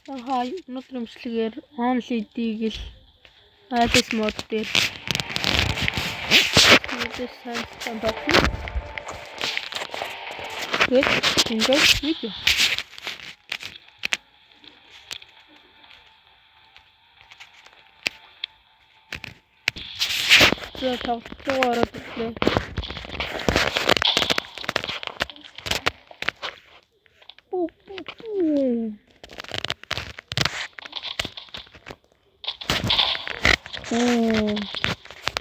Өнөөдөр имчилгээр only D-гэл Alice mode дээр this has some button. Good, enjoy the video. So, тавталгаа ороод ирлээ.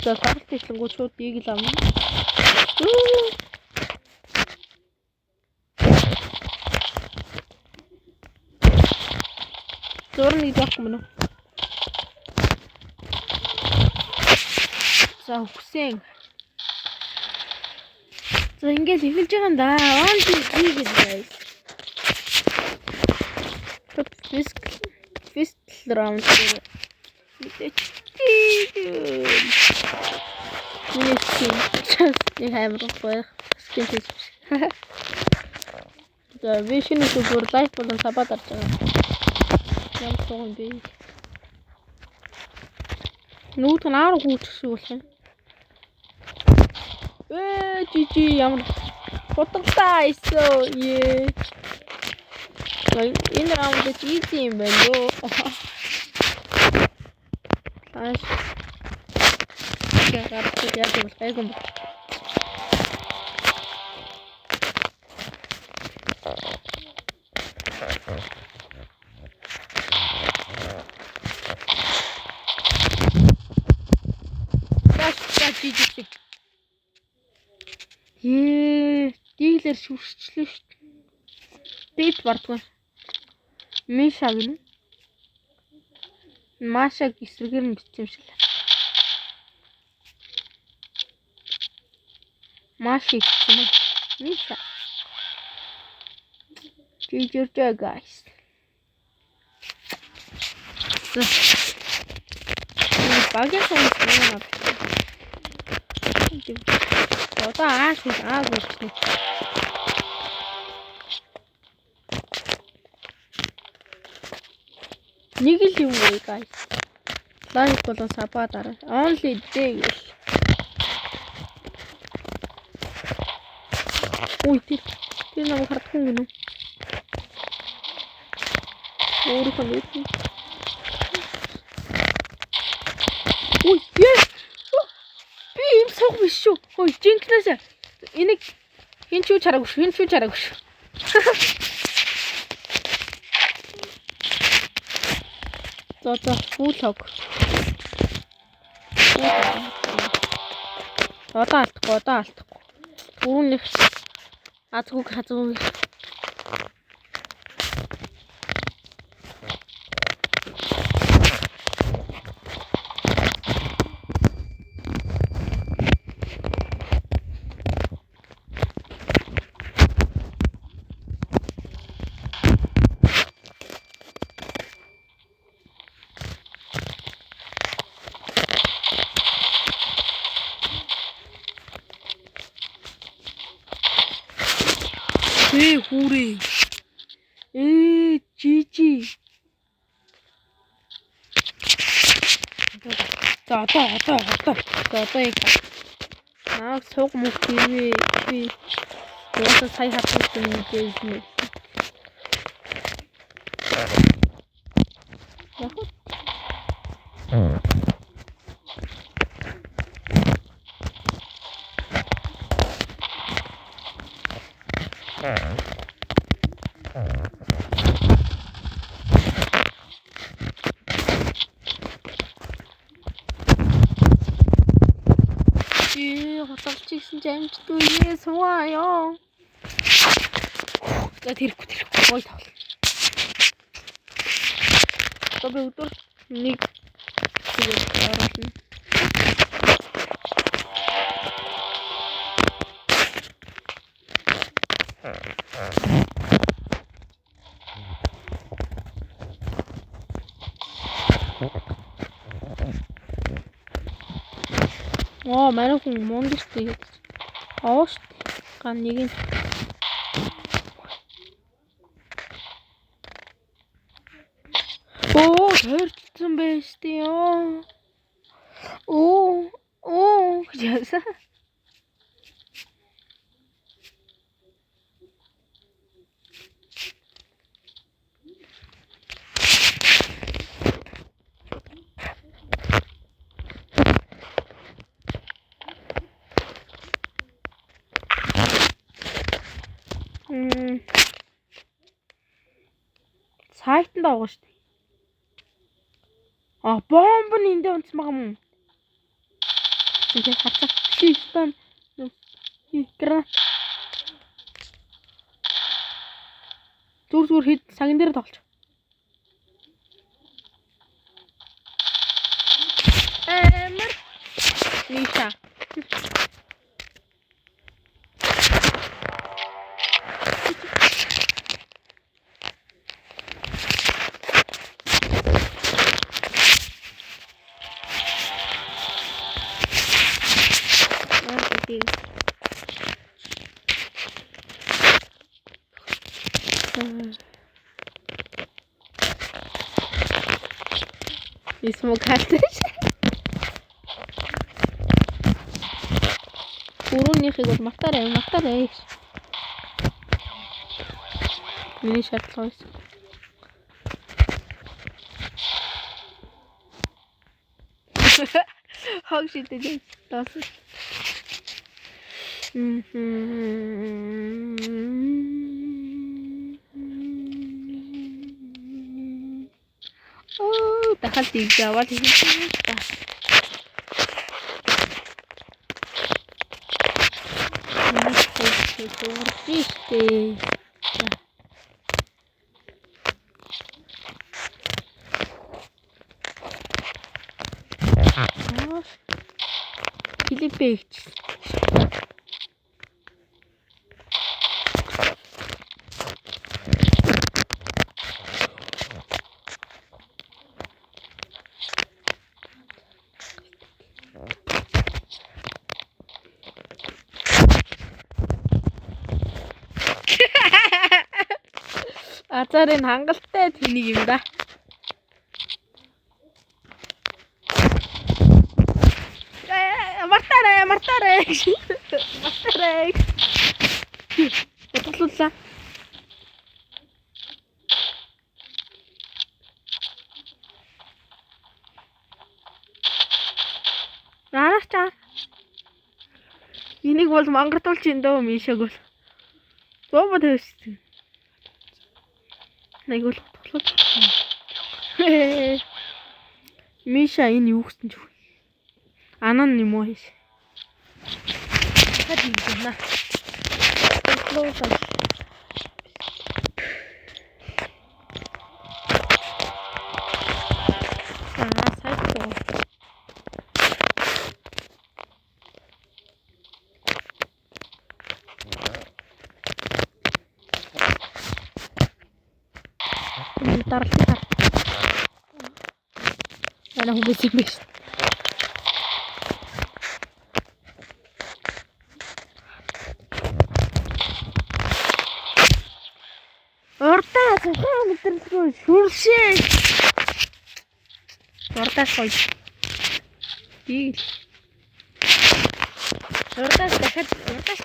За таралт ишлэнгүүд шууд дийг л авна. Зурны идэх юм уу? За хүсэн. За ингээл эхэлж байгаа юм да. Only дийг л guys. Twist round дээр. Нэг амар гоё скин хийж. За вишний зүгээр лайк болон сабад арж байгаа. Ямар туган бэ? Нүүт нь аар гүйчихсэн болох юм. Жижи ямар хотогтай исто е. Энэ раунд easy юм байна ёо. Аш. Яг юм гайгүй. Дийлэр шүршчлээ шүү дээ. Дэд бардгүй. Миша гэнэ. Машаг эсрэгээр нь бичсэн юм шиг л. Маши гэсэн юм. Миша. Чижиртэй guys. Багийн сон юм. Одоо ааш аагүй. Нэг л юм уу guys. Лайк болон сабаа дараа. Only day. Ой тэр намайг хардсан гинэ. Өөрөөр хэлбэл. Ой би юм сог биш шүү. Ой жинкнээс энийг хин ч юу чараагүй шүү. За фул хог. Одоо алдахгүй. Үүнийх азгүйг хазгүй. Хүрээ. Жижи. За яг. Наад сууг мөх би. Яасан сая хатсан юм дээ. Хотолчихсан амжтгүй суугаа. За тэрэхгүй гой тавал. Одоо би өдөр нэг оруулна. Манай хүн монгостэй. Оош ган нэг нь Тойрцсон байж тээ ёо. Оо гэж яасан. Сайтанд байгаа шүү дээ. Бомб нь эндээ унтсан байгаа юм. Ингээд хацаа. Шифтэн. Гранат. Зүр хэд цагийн дээр тоглож. Амар. Миша. Смог халтаж. Өрөөнийхийг бол мартаарай. Миний шатлаа байсан. Хог шидэв. Тас. Дахалт яваад хийсэн та. Төвөрчтэй. Филиппич. Азарын хангалттай тэнийг юм да. Мартаарай. Мартаарай. Бодлууллаа. Нарахчаа. Энийг бол мангартуулж ин дөө мишаг бол. Бомба тавьчихсан. Найгуул тоглож. Миша энэ юу гэсэн ч үгүй. Анан юм уу хийш. Хад юм на. Тоглож. Сайт. Тарлаа. Ana хүмүүс юм биш. Уртаа цахаа мэдрэлгүй шүршээ. Уртаа сой. Дийл. Уртаа дахиад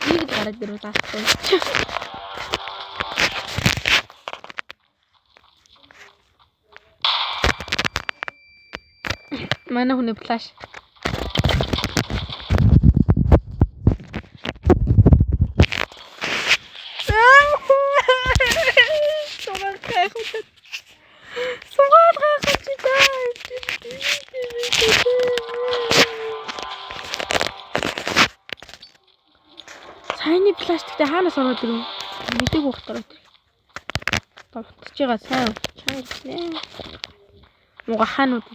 дийл гараад ирвэл таахгүй. Mana hune flash. Сайн пластиктэй хаанаас ороод ирв? Мэдээг ухтараад ирв. Тогтож байгаа сайн. Чанга. Муга хаанууд.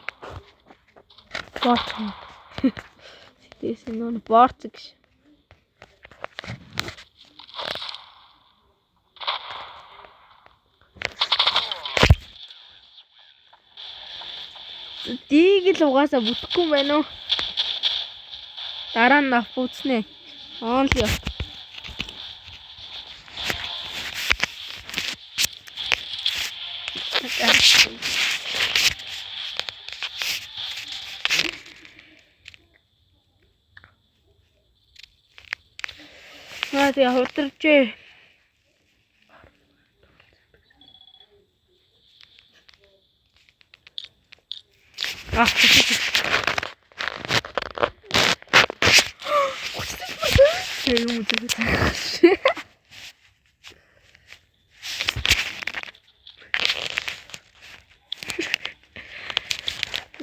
Борт. Тэс нөө борт гэж. Дийг л угаасаа бүтэхгүй байна уу? Дараа нь нав үүснэ. Онл яа. Тэгээ хутарчээ.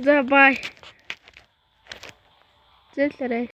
За бай. Зэлэрэй.